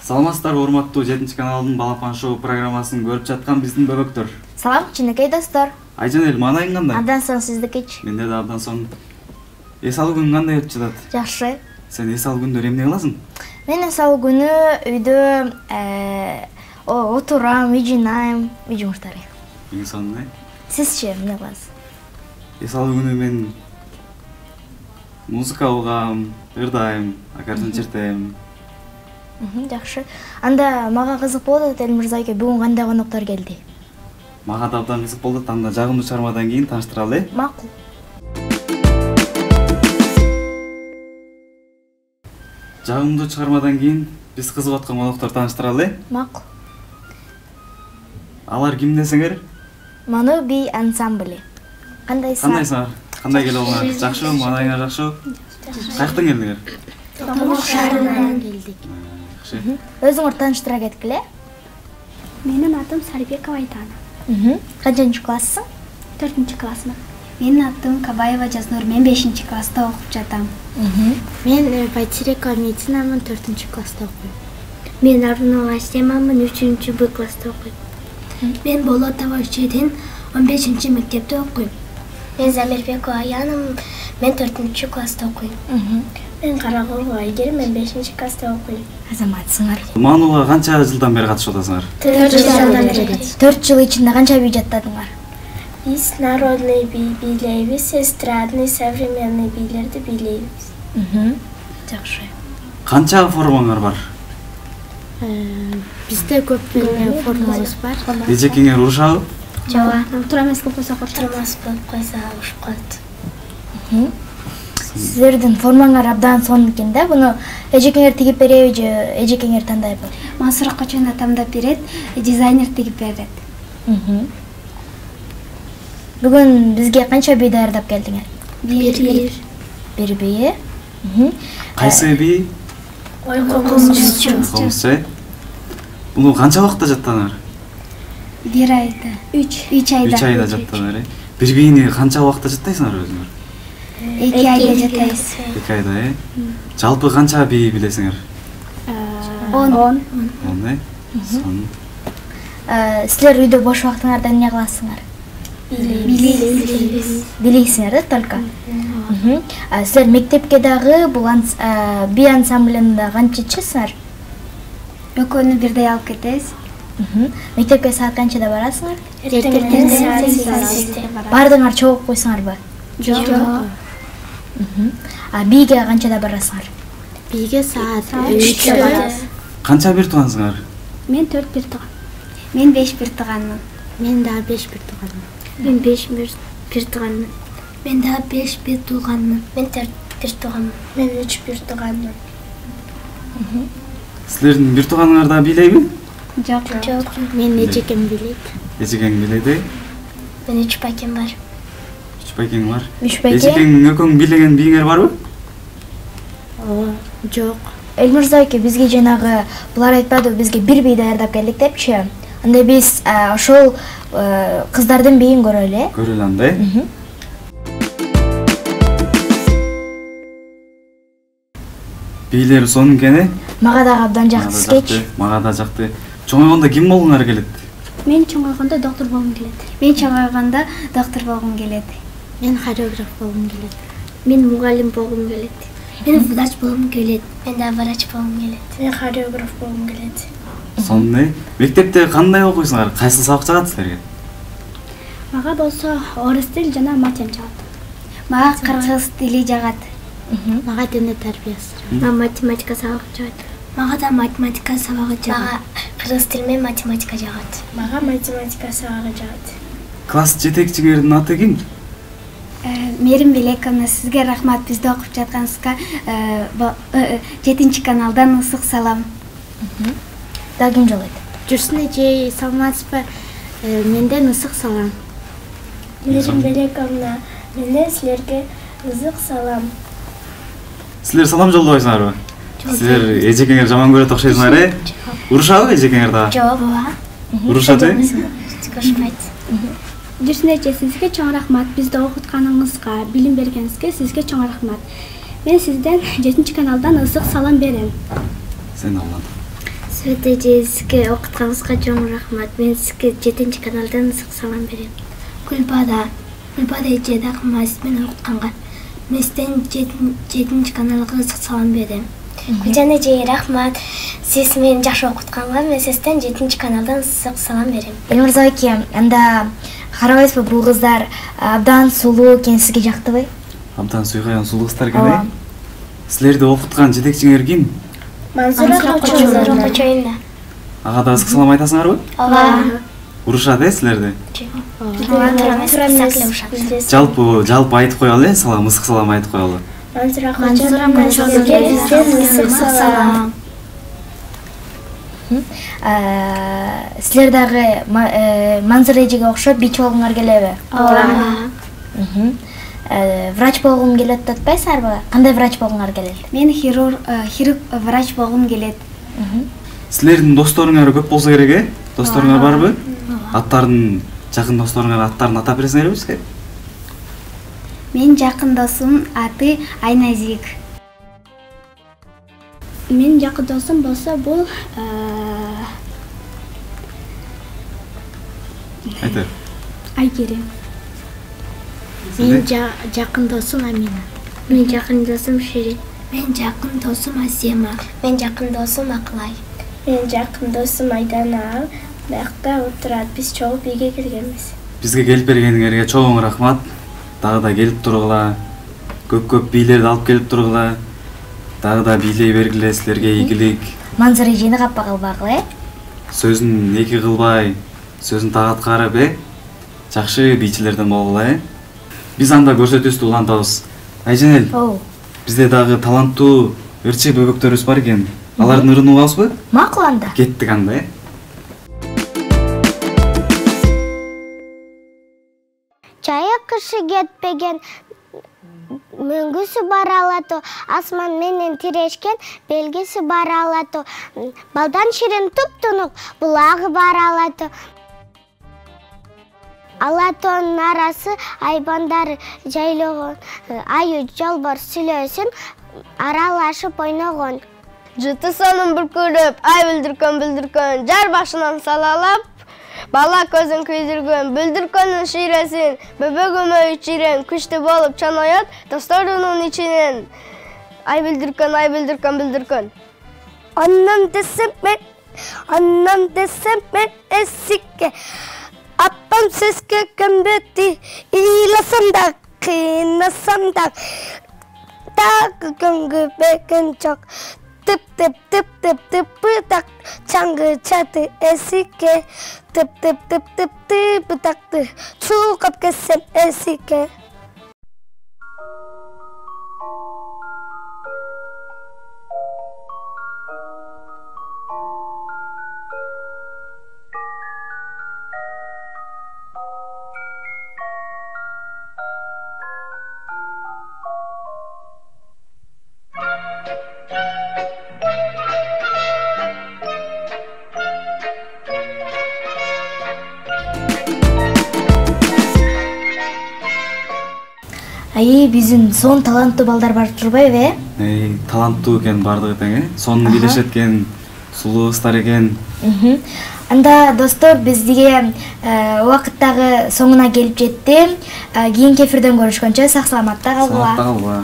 Саламатсыздарбы урматтуу 7-каналдын Балапан шоу программасын көрүп жаткан биздин бөбөктөр. Салам, кичинекей достор. Айжанел, манайың кандай? Абдан соң сиздикичи. Менде да абдан соң. Эс алуу күнүң кандай өтүп жатат? Жакшы. Сен эс алуу күндө эмне кыласың? Мен эс алуу күнү үйдө отурам, үй жыйнайм, үй жумуштары. Эң сонун, Сизчи эмне кыласыз? Эс алуу күнү мен музыка угам, ырдайм, аккордеон чертем. Жакшы. Анда мага кызык болуп атат Элмирза айке, бүгүн кандай коноктор келди? Мага да абдан кызык болду. Анда жагымдуу чыгармадан кийин тааныштыралы. Макул. Жагымдуу чыгармадан кийин биз кызыгып аткан коноктор тааныштыралы. Макул. Алар ким десеңер? Ману би ансамблі. Кандайсыңар? Кандай келип алган? Жакшыбы? Манайыңар жакшыбы? Каяктан келдиңер? Томук шаарынан келдик. Өзүңөр тааныштыра кеткиле. Менин атым Сарбекова Айтана. Канчынчы классың? 4-классмын. Менин атым Кабаева Жазнур. Мен 5-класста окуп жатам. Мен Байтерекова медицинамын, 4-класста окуйм. Мен Арунова Асемамын, 3-Б класста окуйм. Мен Болотова Шедин 15-мектепте окуйм. Мен Замирбекова Аянам, мен 4-класста окуйм. Мен Карагулова Айгерим, мен 5-класста окуйм. Азаматсыңар. Манууга канча жылдан бери катышып атасыңар? 4 жылдан бери. 4 жыл ичинде канча бий жаттадыңар? Биз народный бий бийлейбиз, эстрадный, современный бийлерди бийлейбиз. Жакшы. Канча формаңар бар? Бизде көп формабыз бар. Эжекеңер урушабы? Жок. Туура эмес болуп койсо Турмас болуп койсо урушуп калат. Сиздердин формаңар абдан сонун экен да. Буну эжекеңер тигип береби же эжекеңер тандайбы? Мансур Акачуна тандап берет, дизайнер тигип берет. Бүгүн бизге канча бий даярдап келдиңер? Бир бий. Кайсы бий? Койкомчу. Буну канча убакытта жаттадыңар? 1 айда. 3 айда. 3 айда жаттадыңар. Бир бийни канча убакытта жаттайсыңар өзүңөр? 2 айда жаттайбыз. 2 айда, Жалпы канча бий билесиңер? 10. Силер үйдө бош убактыңарда эмне кыласыңар? Билейбиз. Билейсиңер да только? Силер мектепке дагы бул бий ансамблында канчачысыңар? Экөөнү бирдей алып кетебиз. Мектепке саат канчада барасыңар? Эртең саат. Бардыңар чогуп койсуңарбы? Жок. Бийге канчада барасыңар? Бийге саат 3-тө барабыз. Канча бир туугансыңар? Мен 4 бир тууган. Мен 5 бир тууганмын. Мен да 5 бир тууганмын. Мен 5 бир тууганмын. Мен да 5 бир тууганмын. Мен 4 бир тууганмын. Мен 3 бир тууганмын. Силердин бир тууганыңар да бийлейби? Жок. Мен эжекем билейт. Эжекең билейди? Мен 3 байкем бар. 3 байкең бар. Эжекең экөөң бийлеген бийиңер барбы? Жок. Элмирза айке, бизге жанагы булар айтпады, бизге бир бий даярдап келдик депчи. Анда биз ошол кыздардын бийин көрөлү. Көрөлү андай. Бийлери сонун экен. Мага дагы абдан жакты скетч. Мага да жакты. Чоңойгондо ким болгуңар келет? Мен чоңойгондо доктор болгум келет. Мен чоңойгондо доктор болгум келет. Мен хореограф болгум келет. Мен мугалим болгум келет. Мен врач болгум келет. Мен да врач болгум келет. Мен хореограф болгум келет. Сонун. Мектепте кандай окуйсуңар? Кайсы сабак жагат силерге? Мага болсо орус тил жана матем жагат. Мага кыргыз тили жагат. Мага дене тарбиясы. Мага математика сабагы жагат. Мага да математика сабагы жагат. Мага кыргыз тил менен математика жагат. Мага математика сабагы жагат. Класс жетекчиңердин аты ким? Мерим Белековна, сизге рахмат, бизде окуп жатканыңызга. 7-каналдан ысык салам. Дагы ким жолойт? Жүрсүн эже, саламатсызбы? Менден ысык салам. Мерим Белековна, менден силерге ысык салам. Силер салам жолдобойсуңарбы? Силер эжекеңер жаман көрөт окшойсуңар, Урушабы эжекеңер да? Жок. Урушат, Көрүшпөйт. Жүрсүн эже, сизге чоң рахмат, бизди окутканыңызга, билим бергениңизге сизге чоң рахмат. Мен сизден 7-каналдан ысык салам берем. Sen Allah'ım. Өтө сизге окутканыңызга чоң рахмат. Мен сизге 7 каналдан ысык салам берем. Гүлбада эже рахмат сиз мени окутканга. Мен сизден 7 каналга ысык салам берем. Гүлжан эже рахмат. Сиз мени жакшы окутканга мен сизден 7 каналдан ысык салам берем. Элмирза эке, анда карабайсызбы, бул кыздар абдан сулуу экен, сизге жактыбы? Абдан сүйгөн сулуу кыздар экен. Силерди окуткан жетекчиңер ким? Мансура Кочоюнда. Ага да ысык салам айтасыңарбы? Ооба. Урушат силерди? Ооба. Жалпы айтып коелу, салам, ысык салам айтып коелу. Мансура Кочоюнда ысык салам. Силер дагы Мансура эжеге окшоп бич болгуңар келеби? Ооба. Врач болгум келет деп атпайсыңарбы? Кандай врач болгуңар келет? Мен хирург врач болгум келет. Силердин досторуңар көп болсо керек, э? Досторуңар барбы? Аттарын, жакын досторуңар аттарын атап бересиңерби бизге? Мен жакын досум аты Айназик. Мен жакын досум болсо бул Айтыр. Айгерим. Мен жакын досум Амина. Мен жакын досум Ширин. Мен жакын досум Асема. Мен жакын досум Акылай. Мен жакын досум Айдана. Биякта отурат, биз чогуу бирге келгенбиз. Бизге келип бергениңерге чоң рахмат. Дагы да келип тургула. Көп бийлерди алып келип тургула. Дагы да бийлей бергиле, силерге ийгилик. Мансура эжени капа кылбагыла, э? Сөзүн эки кылбай, сөзүн так аткарып, жакшы бийчилерден болгула, э? Биз анда көрсөтүүбүздү улантабыз. Айжанел, бизде дагы таланттуу ырчы бөбөктөрүбүз бар экен. Алардын ырын угабызбы? Макул анда. Кеттик анда, э? Жайык кышы кетпеген мөңгүсү бар алату, асман менен тирешкен белгиси бар алату. Балдан ширин туп-тунук булагы бар алату. Алатонун арасы айбандар жайлогон, аю жолбор сүлөөсүн аралашып ойногон. Жыты сонун бүркүрүп, ай бүлдүркөн, жар башынан салалап, бала көзүн күйдүргөн, бүлдүркөнүн ширесин, бөбөгүмө үчүрен, күчтүү болуп чоноёт, досторунун ичинен. Ай бүлдүркөн. Анам десем мен эсикке, апам сөзгө көмбөктү, ыйласам да, кыйнасам да, дагы көңгү бекин жок. Тып бытак, чаңгы чаты эсикке, тып бытакты, чулкап кесем эсикке. Биздин сон таланттуу балдар бар турбайбы, э? Таланттуу экен бардыгы тең, э? Сонун билешет экен, сулуу кыздар экен. Анда достор, бизге убакыттагы соңуна келип жетти. Кийинки эфирден көрүшкөнчө сак саламатта калгыла.